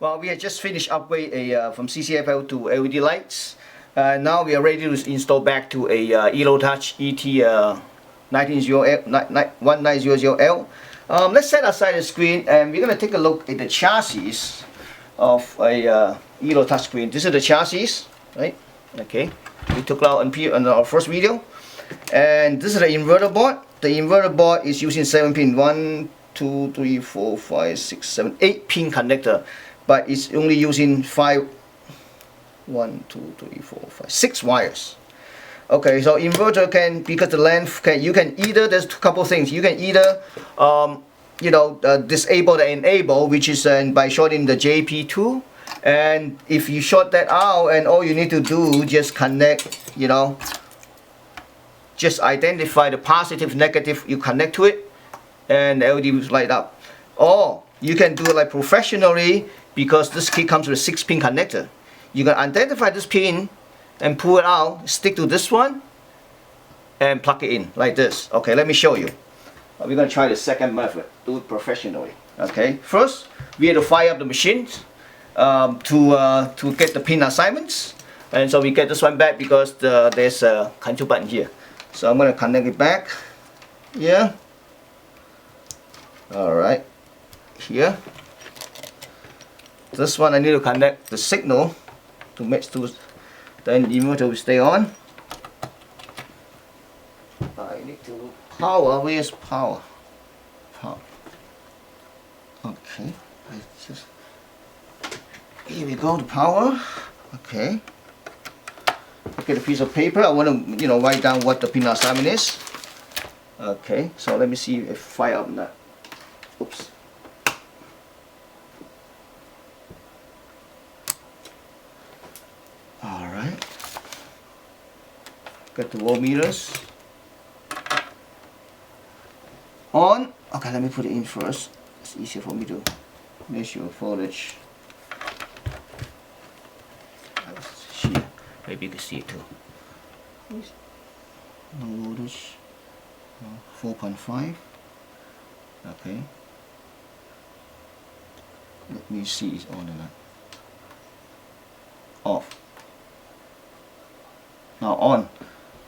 Well, we had just finished upgrade from CCFL to LED lights. Now we are ready to install back to a Elo ET1900L. Let's set aside the screen and we're going to take a look at the chassis of a Elo touchscreen. This is the chassis, right? Okay, we took it out on our first video. And this is the inverter board. The inverter board is using 7 pin, 1, 2, 3, 4, 5, 6, 7, 8 pin connector. But it's only using 6 wires. Okay, so inverter can, because the length can, you can either, there's a couple things. You can either disable the enable, which is by shorting the JP2. And if you short that out, and all you need to do, just connect, just identify the positive, negative, you connect to it, and the LED will light up. Or you can do it like professionally, because this kit comes with a 6-pin connector. You can identify this pin and pull it out, stick to this one, and plug it in like this. Okay, let me show you. We're going to try the second method, do it professionally. Okay, first we have to fire up the machines to get the pin assignments. And so we get this one back because there's a control button here. So I'm going to connect it back here. Alright, here. This one I need to connect the signal to match to, then the inverter will stay on. I need to power. Where's power? Power. Okay, here we go, the power. Okay. Get a piece of paper. I want to write down what the pin assignment is. Okay, so let me see if fire up that. Oops. Alright. Got the voltmeters on. Okay, let me put it in first. It's easier for me to measure voltage. Here. Maybe you can see it too. No voltage. 4.5. Okay. Let me see it's on or not. Off. Now on.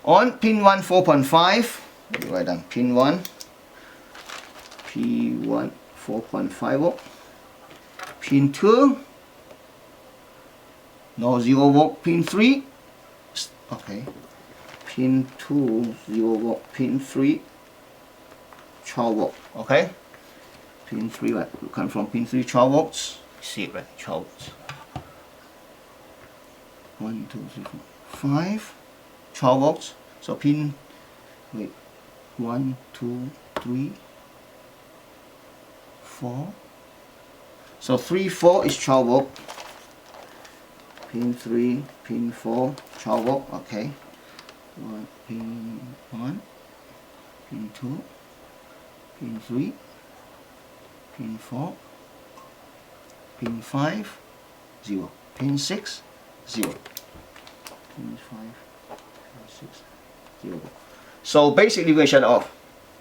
On pin 1 4.5. Let me write down pin 1. P1 4.5 volt. Pin 2. No 0 volt. Pin 3. Okay. Pin 2 0 volt. Pin 3 12 volt. Okay. Pin 3 right, will come from pin 3 12 volts. See it right, 12 volts. 1, 2, 3, 4, 5. 12 volts. So pin, wait, 1, 2, 3, 4. So 3, 4 is 12 volt. Pin 3, pin 4, 12 volt. Okay. Pin 1, pin 2, pin 3, pin 4, pin 5, 0. Pin 6, 0. Pin 5, pin 6, 0. So basically we're going to shut it off.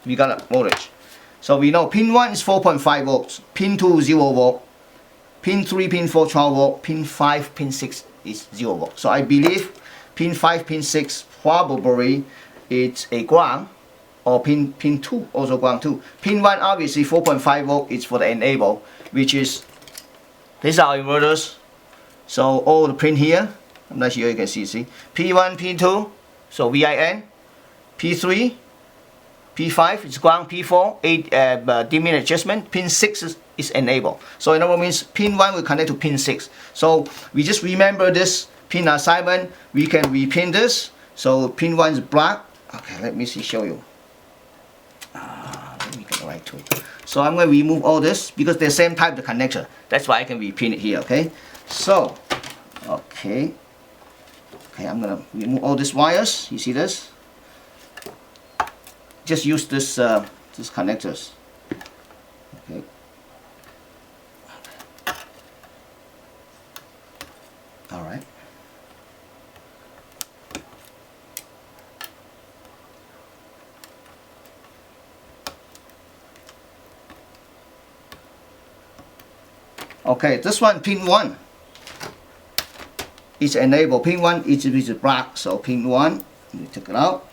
We got a voltage. So we know pin 1 is 4.5 volts, pin 2 0 volt, pin 3, pin 4 12 volt, pin 5, pin 6 is 0 volt. So I believe pin 5, pin 6 probably it's a ground, or pin 2 also ground too. Pin 1 obviously 4.5 volt is for the enable, which is, these are our inverters. So all the pin here, I'm not sure you can see. P1, P2, so VIN, P3, P5 is ground, P4, 8 dimming adjustment, pin 6 is enable. So in other words, means pin 1 will connect to pin 6. So we just remember this pin assignment. We can repin this. So pin 1 is black. Okay, let me show you. Let me get right to it. So I'm going to remove all this because they're the same type of connector. That's why I can repin it here. Okay. So, okay, I'm going to remove all these wires. You see this? Just use this these connectors. Okay. All right. Okay, this one pin 1 is enabled. Pin 1 is black, so pin 1, let me take it out.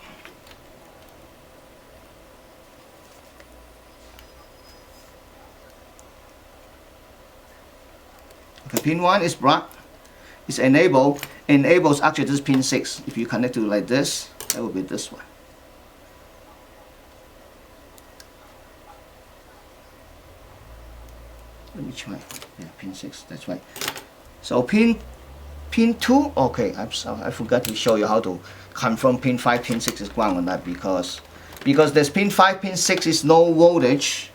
Okay, pin 1 is black. It's enabled. Enables actually this pin 6. If you connect to like this, that will be this one. Let me try. Yeah, pin 6. That's right. So pin 2. Okay, I forgot to show you how to confirm pin 5, pin 6 is ground on that because there's pin 5, pin 6 is no voltage.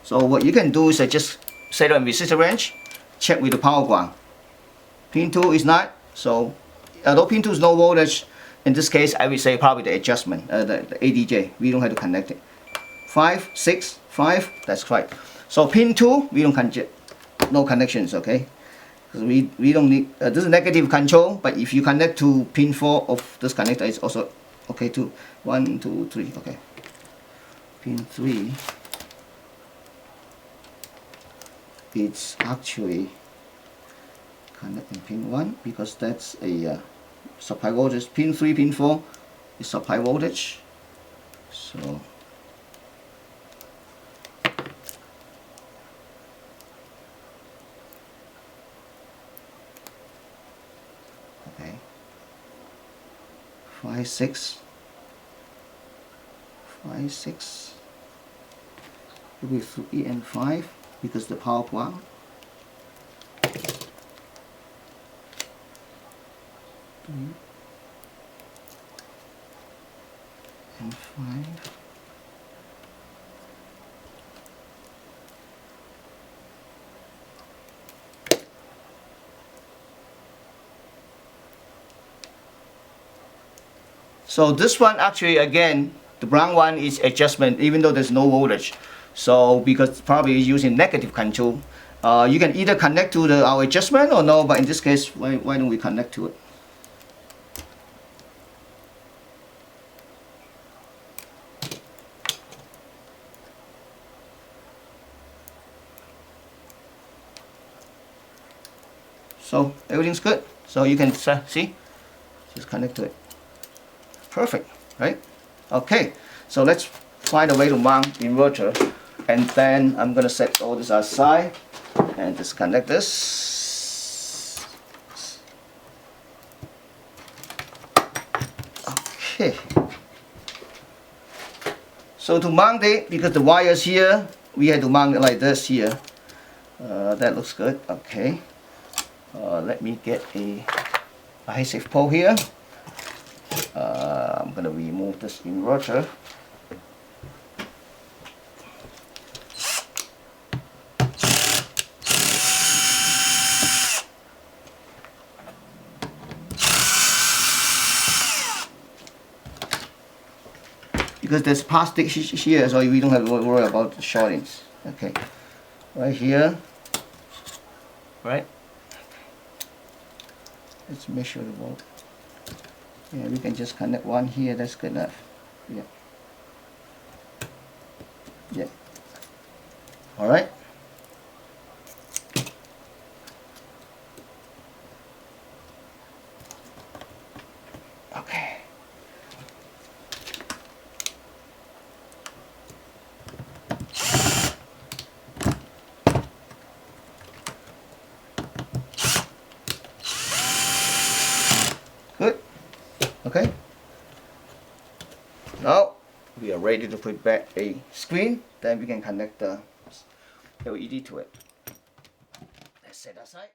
So what you can do is just set up a resistor range, check with the power ground. Pin 2 is not. So although pin 2 is no voltage, in this case I will say probably the adjustment, the ADJ. We don't have to connect it. 5, 6, 5. That's right. So pin 2 we don't no connections. Okay. Because we don't need this is negative control, but if you connect to pin 4 of this connector, it's also okay too. 1, 2, 3. Okay. Pin 3. It's actually connecting pin 1 because that's a supply voltage. Pin 3, pin 4 is supply voltage. So okay, 5, 6, 5, 6. It will be 3 and 5 because the power ground. 3 and 5. So this one actually again, the brown one is adjustment even though there's no voltage. So because probably using negative control, you can either connect to our adjustment or no, but in this case, why don't we connect to it? So everything's good. So you can see, just connect to it. Perfect, right? Okay, so let's find a way to mount inverter, and then I'm gonna set all this aside and disconnect this. Okay. So to mount it, because the wire's here, we had to mount it like this here. That looks good. Okay. Let me get a adhesive pole here. I'm gonna remove this inverter. Because there's plastic here, so we don't have to worry about the shortings. Okay, right here, right? Let's measure the volt. Yeah, we can just connect one here. That's good enough. Yeah. Yeah. All right. Okay. Good. Okay. Now we are ready to put back a screen. Then we can connect the LED to it. Let's set aside.